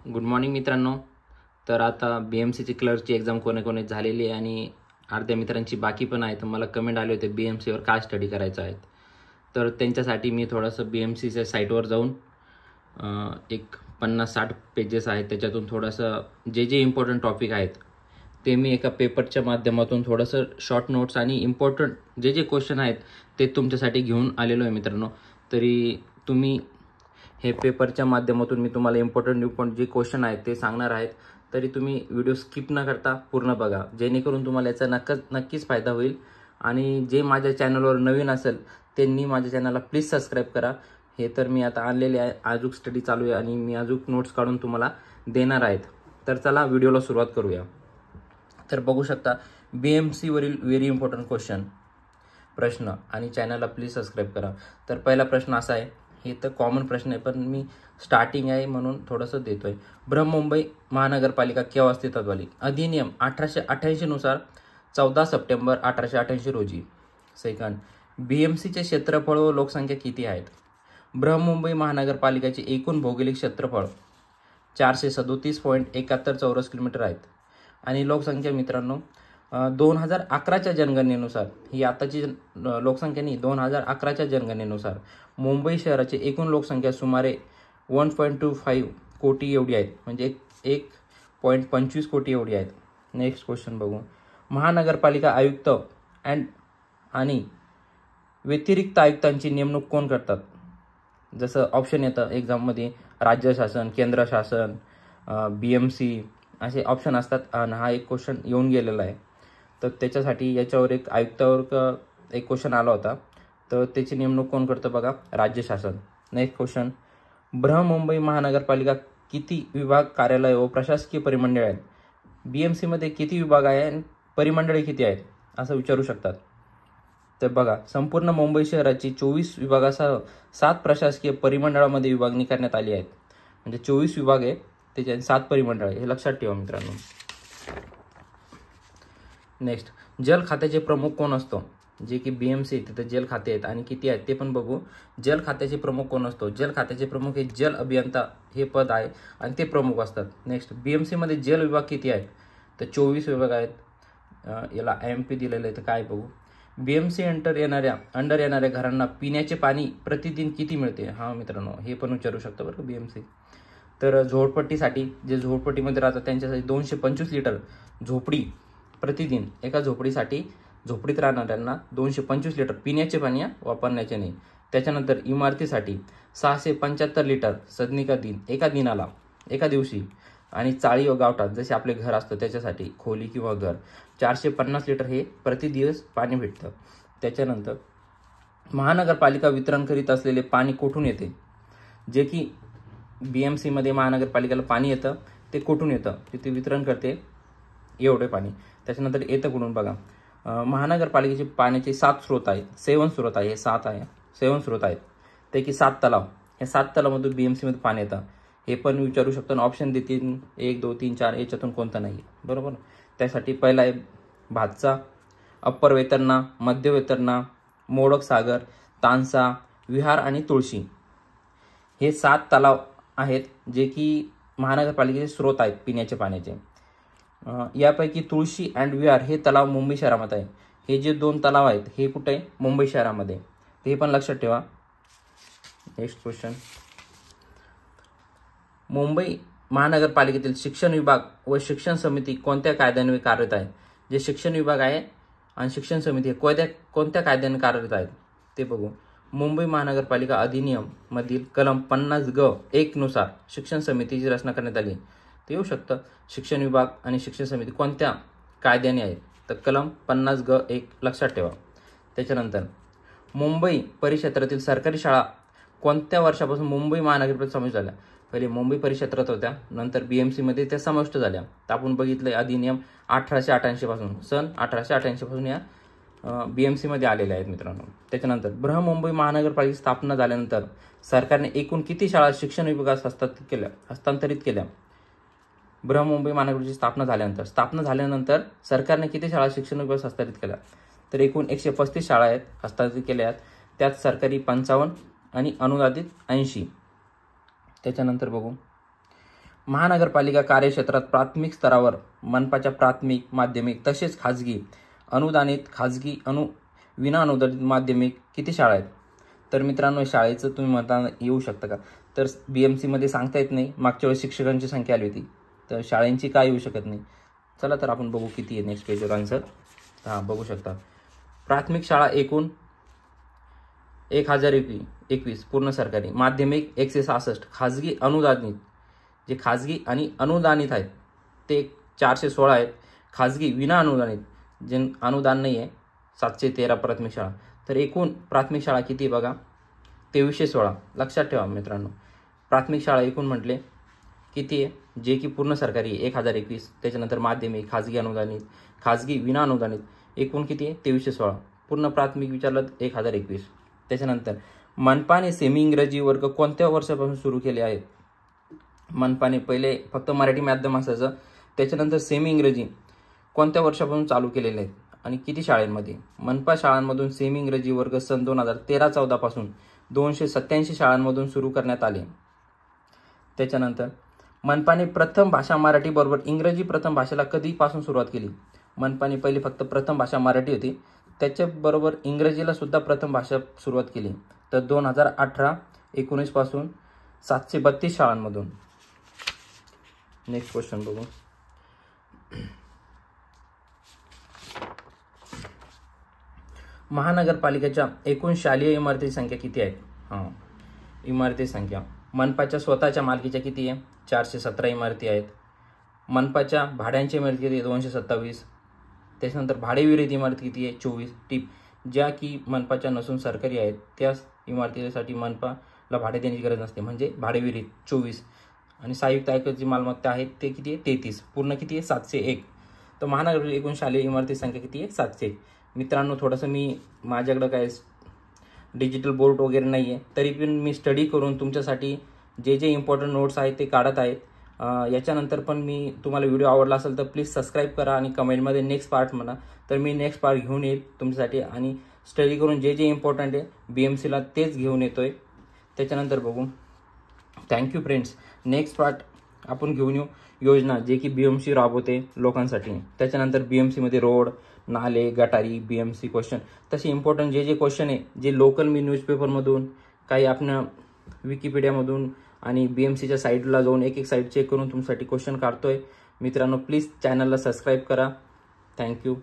Good morning मित्रांनो. तर आता BMCची क्लर्कची एक्झाम कोणी झालेली आहे आणि अर्ध्या मित्रांची बाकी पण आहे. तर मला कमेंट आले होते BMCवर काय स्टडी करायचं आहे. तर त्यांच्यासाठी मी थोडंसं BMCच्या साईटवर जाऊन एक 50-60 पेजेस आहेत, त्याच्यातून थोडंसं जे इम्पॉर्टंट टॉपिक आहेत ते मी एका पेपरच्या माध्यमातून थोडंसं शॉर्ट नोट्स आणि इम्पॉर्टंट जे क्वेश्चन आहेत ते तुमच्यासाठी घेऊन आलेलो आहे मित्रांनो. तरी तुम्ही हे पेपरच्या माध्यमातून मी तुम्हाला इम्पॉर्टंट जे क्वेश्चन आहेत ते सांगणार आहेत. तरी तुम्ही व्हिडिओ स्किप न करता पूर्ण बघा, जेणेकरून तुम्हाला याचा नक्कीच फायदा होईल. आणि जे माझ्या चॅनलवर नवीन असेल त्यांनी माझ्या चॅनलला प्लीज सबस्क्राईब करा. हे तर मी आता आणलेले आहे, अजून स्टडी चालू आहे आणि मी अजून नोट्स काढून तुम्हाला देणार आहेत. तर चला व्हिडिओला सुरुवात करूया. तर बघू शकता BMC वरील व्हेरी इम्पॉर्टंट प्रश्न आणि चॅनलला प्लीज सबस्क्राईब करा. तर पहिला प्रश्न असा आहे, हे तर कॉमन प्रश्न आहे पण मी स्टार्टिंग आहे म्हणून थोडंसं देतोय. बृहन्मुंबई महानगरपालिका केव्हा अस्तित्वात आली? अधिनियम 1888 नुसार 14 सप्टेंबर 1888 रोजी. सेकंड, BMCचे क्षेत्रफळ व लोकसंख्या किती आहेत? बृहन्मुंबई महानगरपालिकेचे एकूण भौगोलिक क्षेत्रफळ 437.71 चौरस किलोमीटर आहेत आणि लोकसंख्या मित्रांनो 2011च्या जनगणनेनुसार, ही आताची लोकसंख्या नाही, 2011च्या जनगणनेनुसार मुंबई शहराची एकूण लोकसंख्या सुमारे 1.25 कोटी एवढी आहेत, म्हणजे 1.25 कोटी एवढी आहेत. नेक्स्ट क्वेश्चन बघू. महानगरपालिका आयुक्त आणि व्यतिरिक्त आयुक्तांची नेमणूक कोण करतात? जसं ऑप्शन येतं एक्झाममध्ये, राज्य शासन, केंद्र शासन, BMC असे ऑप्शन असतात आणि हा एक क्वेश्चन येऊन गेलेला आहे. तर त्याच्यासाठी याच्यावर एक आयुक्तावर एक क्वेश्चन आला होता. तर त्याची नेमणूक कोण करतं बघा? राज्य शासन. नेक्स्ट क्वेश्चन, बृहन्मुंबई महानगरपालिका किती विभाग, कार्यालय व प्रशासकीय परिमंडळे आहेत? BMC मध्ये किती विभाग आहे आणि परिमंडळे किती आहेत असं विचारू शकतात. तर बघा, संपूर्ण मुंबई शहराची 24 विभागासह 7 प्रशासकीय परिमंडळामध्ये विभागणी करण्यात आली आहे. म्हणजे 24 विभाग आहे, त्याच्या 7 परिमंडळ आहे, हे लक्षात ठेवा मित्रांनो. नेक्स्ट, जल खात्याचे प्रमुख कोण असतो? जे की BMC तिथे जल खाते आहेत आणि किती आहेत ते पण बघू. जल खात्याचे प्रमुख कोण असतो? जल खात्याचे प्रमुख हे जल अभियंता हे पद आहे आणि ते प्रमुख असतात. नेक्स्ट, BMC मध्ये जल विभाग किती आहेत? तर 24 विभाग आहेत. याला IMP दिलेलं आहे, तर काय बघू. BMC अंडर येणाऱ्या घरांना पिण्याचे पाणी प्रतिदिन किती मिळते? हा मित्रांनो, हे पण विचारू शकतो बरं BMC. तर झोपडपट्टीसाठी, जे झोपडपट्टीमध्ये राहतात त्यांच्यासाठी 225 लिटर झोपडी प्रतिदिन, एका झोपडीसाठी झोपडीत राहणाऱ्यांना 225 लिटर पिण्याचे पाणी वापरण्याचे नाही. त्याच्यानंतर इमारतीसाठी 675 लिटर सदनिका दिन, एका दिवशी. आणि चाळी व गावठाण जसे आपले घर असतं त्याच्यासाठी, खोली किंवा घर, 450 लिटर हे प्रतिदिवस पाणी भेटतं. त्याच्यानंतर महानगरपालिका वितरण करीत असलेले पाणी कुठून येते? जे की BMC मध्ये महानगरपालिकेला पाणी येतं ते कुठून येतं? तिथे वितरण करते एवढे पाणी. त्याच्यानंतर येतं कुठून बघा. महानगरपालिकेचे पाण्याचे 7 स्रोत आहेत, 7 स्रोत आहे, हे 7 स्रोत आहेत, त्यापैकी 7 तलाव. या 7 तलावामधून BMC मध्ये पाणी येतं. हे पण विचारू शकतो. ऑप्शन देतील 1, 2, 3, 4, याच्यातून कोणतं नाही, बरोबर. त्यासाठी पहिला आहे भातसा, अप्पर वेतरणा, मध्य वेतरणा, मोडक सागर, तानसा, विहार आणि तुळशी. हे 7 तलाव आहेत जे की महानगरपालिकेचे स्रोत आहेत पिण्याच्या पाण्याचे. यापैकी तुळशी अँड विहार हे तलाव मुंबई शहरामध्ये आहे. हे जे 2 तलाव आहेत हे कुठे आहे? मुंबई शहरामध्ये. हे पण लक्षात ठेवा. नेक्स्ट क्वेश्चन, मुंबई महानगरपालिकेतील शिक्षण विभाग व शिक्षण समिती कोणत्या कायद्याने कार्यरत आहे? जे शिक्षण विभाग आहे आणि शिक्षण समिती कोणत्या कायद्याने कार्यरत आहेत ते बघू. मुंबई महानगरपालिका अधिनियम मधील कलम 50(ग)(1) नुसार शिक्षण समितीची रचना करण्यात आली. ते येऊ शकतं शिक्षण विभाग आणि शिक्षण समिती कोणत्या कायद्याने आहेत? तर कलम 50(ग)(1) लक्षात ठेवा. त्याच्यानंतर मुंबई परिक्षेत्रातील सरकारी शाळा कोणत्या वर्षापासून मुंबई महानगरपालिकेत समाविष्ट झाल्या? पहिले मुंबई परिक्षेत्रात होत्या, नंतर BMC मध्ये त्या समाविष्ट झाल्या. तर आपण बघितलं अधिनियम 1888 पासून, सन 1888 पासून या BMC मध्ये आलेल्या आहेत मित्रांनो. त्याच्यानंतर बृहन्मुंबई महानगरपालिकेची स्थापना झाल्यानंतर सरकारने एकूण किती शाळा शिक्षण विभागास हस्तांतरित केल्या? बृहन्मुंबई महानगरपालिकेची स्थापना झाल्यानंतर सरकारने किती शाळा शिक्षण विभागास हस्तांतरित केल्या? तर एकूण 135 शाळा आहेत हस्तांतरित केल्या आहेत. त्यात सरकारी 55 आणि अनुदानित 80. त्याच्यानंतर बघू, महानगरपालिका कार्यक्षेत्रात प्राथमिक स्तरावर मनपाच्या प्राथमिक, माध्यमिक तसेच खाजगी, अनुदानित, खाजगी, विना अनुदानित माध्यमिक किती शाळा आहेत? तर मित्रांनो, शाळेचं तुम्ही म्हणता येऊ शकतं का? तर BMC मध्ये सांगता येत नाही. मागच्या वेळेस शिक्षकांची संख्या आली होती, तर शाळांची काय येऊ शकत नाही. चला तर आपण बघू किती आहे नेक्स्ट पेजवर आन्सर. बघू शकता. प्राथमिक शाळा एकूण 1021 पूर्ण सरकारी, माध्यमिक 166, खाजगी अनुदानित, जे खाजगी आणि अनुदानित आहेत ते 416 आहेत, खाजगी विना अनुदानित जे अनुदान नाही आहे 713 प्राथमिक शाळा. तर एकूण प्राथमिक शाळा किती बघा, 2316. लक्षात ठेवा मित्रांनो, प्राथमिक शाळा एकूण म्हटले किती आहे, जे की पूर्ण सरकारी आहे 1021, त्याच्यानंतर माध्यमिक, खाजगी अनुदानित, खाजगी विना अनुदानित, एकूण किती आहे 2316. पूर्ण प्राथमिक विचारलं 1021. त्याच्यानंतर मनपाने सेमी इंग्रजी वर्ग कोणत्या वर्षापासून सुरू केले आहेत? मनपाने पहिले फक्त मराठी माध्यम असायचं, त्याच्यानंतर सेमी इंग्रजी कोणत्या वर्षापासून चालू केलेले आहेत आणि किती शाळांमध्ये? मनपा शाळांमधून सेमी इंग्रजी वर्ग सन 2013-14 पासून 287 शाळांमधून सुरू करण्यात आले. त्याच्यानंतर मनपाने प्रथम भाषा मराठी बरोबर इंग्रजी प्रथम भाषेला कधीपासून सुरुवात केली? मनपाने पहिले फक्त प्रथम भाषा मराठी होती, त्याच्याबरोबर इंग्रजीला सुद्धा प्रथम भाषा सुरुवात केली. तर 2018-19 पासून 732 शाळांमधून. नेक्स्ट क्वेश्चन बघू. महानगरपालिकेच्या एकूण शालेय इमारतीची संख्या किती आहे? इमारती संख्या मनपाच्या स्वतःच्या मालकीच्या किती आहे? 417 इमारती आहेत. मनपाच्या भाड्यांची इमारती किती आहे? 227. त्याच्यानंतर भाडेविरहित इमारती किती आहे? 24. टिप ज्या की मनपाच्या नसून सरकारी आहेत त्याच इमारतीसाठी मनपाला भाडे देण्याची गरज नसते, म्हणजे भाडेविरहित 24. आणि संयुक्त आयकर मालमत्ता आहेत ते किती आहे? 33. पूर्ण किती आहे? 701. तर महानगर एकूण शालेय इमारती संख्या किती आहे? 701. मित्रांनो, थोडंसं मी माझ्याकडं काय डिजिटल बोर्ड वगैरे नाही आहे, तरी पण मी स्टडी करून तुमच्यासाठी जे इम्पॉर्टंट नोट्स आहेत ते काढत आहेत. याच्यानंतर पण मी तुम्हाला व्हिडिओ आवडला असेल तर प्लीज सबस्क्राईब करा आणि कमेंटमध्ये नेक्स्ट पार्ट म्हणा, तर मी नेक्स्ट पार्ट घेऊन येईल तुमच्यासाठी आणि स्टडी करून जे इम्पॉर्टंट आहे BMCला तेच घेऊन येतोय. त्याच्यानंतर बघू. Thank you friends. नेक्स्ट पार्ट आपण घेऊन येऊ योजना जे की BMC राबवते लोकांसाठी. त्याच्यानंतर BMCमध्ये रोड, नाले, गटारी, BMC क्वेश्चन तसे इम्पॉर्टंट जे क्वेश्चन आहे, जे लोकल मी न्यूजपेपरमधून, काही आपल्या विकिपीडियामधून आणि BMCच्या साईटला जाऊन एक साईट चेक करून तुमच्यासाठी क्वेश्चन काढतोय. मित्रांनो, प्लीज चॅनलला सबस्क्राईब करा. थँक्यू.